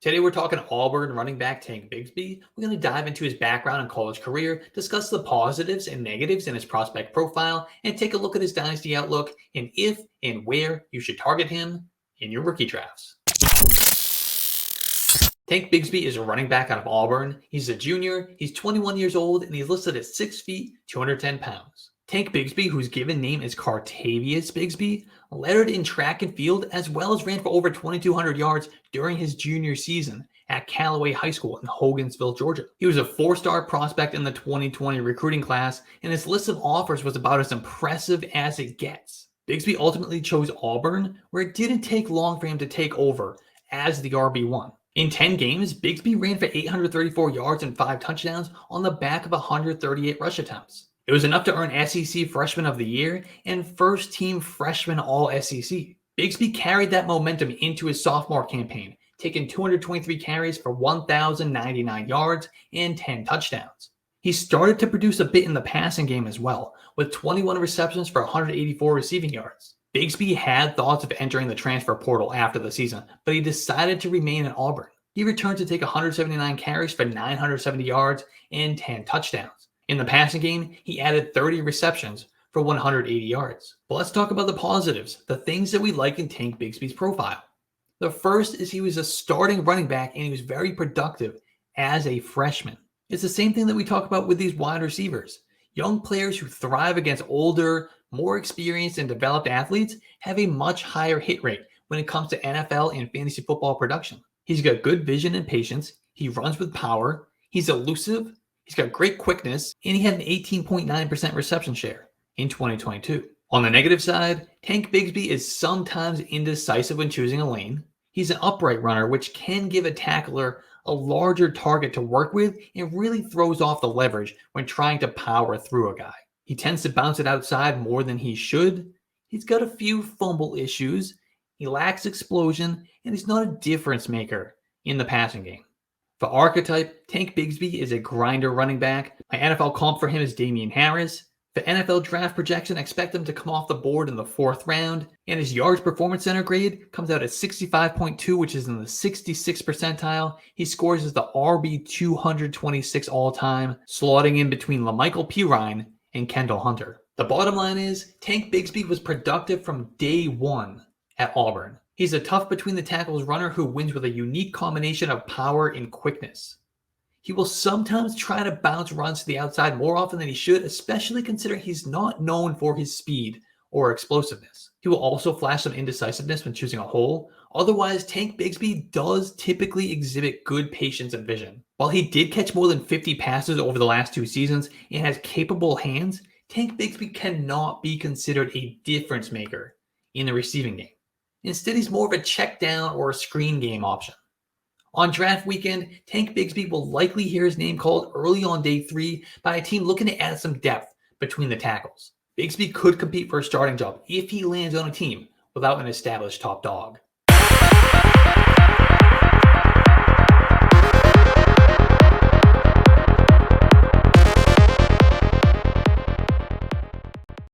Today we're talking Auburn running back Tank Bigsby. We're going to dive into his background and college career, discuss the positives and negatives in his prospect profile, and take a look at his dynasty outlook and if and where you should target him in your rookie drafts. Tank Bigsby is a running back out of Auburn. He's a junior, he's 21 years old, and he's listed at 6 feet, 210 pounds. Tank Bigsby, whose given name is Cartavius Bigsby, lettered in track and field as well as ran for over 2,200 yards during his junior season at Callaway High School in Hogansville, Georgia. He was a 4-star prospect in the 2020 recruiting class, and his list of offers was about as impressive as it gets. Bigsby ultimately chose Auburn, where it didn't take long for him to take over as the RB1. In 10 games, Bigsby ran for 834 yards and 5 touchdowns on the back of 138 rush attempts. It was enough to earn SEC Freshman of the Year and First Team Freshman All-SEC. Bigsby carried that momentum into his sophomore campaign, taking 223 carries for 1,099 yards and 10 touchdowns. He started to produce a bit in the passing game as well, with 21 receptions for 184 receiving yards. Bigsby had thoughts of entering the transfer portal after the season, but he decided to remain at Auburn. He returned to take 179 carries for 970 yards and 10 touchdowns. In the passing game, he added 30 receptions for 180 yards. But let's talk about the positives, the things that we like in Tank Bigsby's profile. The first is he was a starting running back and he was very productive as a freshman. It's the same thing that we talk about with these wide receivers. Young players who thrive against older, more experienced and developed athletes have a much higher hit rate when it comes to NFL and fantasy football production. He's got good vision and patience. He runs with power. He's elusive. He's got great quickness, and he had an 18.9% reception share in 2022. On the negative side, Tank Bigsby is sometimes indecisive when choosing a lane. He's an upright runner, which can give a tackler a larger target to work with and really throws off the leverage when trying to power through a guy. He tends to bounce it outside more than he should. He's got a few fumble issues. He lacks explosion, and he's not a difference maker in the passing game. For archetype, Tank Bigsby is a grinder running back. My NFL comp for him is Damian Harris. For NFL draft projection, I expect him to come off the board in the 4th round. And his yards performance center grade comes out at 65.2, which is in the 66th percentile. He scores as the RB 226 all-time, slotting in between LaMichael Pirine and Kendall Hunter. The bottom line is, Tank Bigsby was productive from day one at Auburn. He's a tough between the tackles runner who wins with a unique combination of power and quickness. He will sometimes try to bounce runs to the outside more often than he should, especially considering he's not known for his speed or explosiveness. He will also flash some indecisiveness when choosing a hole. Otherwise, Tank Bigsby does typically exhibit good patience and vision. While he did catch more than 50 passes over the last 2 seasons and has capable hands, Tank Bigsby cannot be considered a difference maker in the receiving game. Instead, he's more of a check down or a screen game option. On draft weekend, Tank Bigsby will likely hear his name called early on day 3 by a team looking to add some depth between the tackles. Bigsby could compete for a starting job if he lands on a team without an established top dog.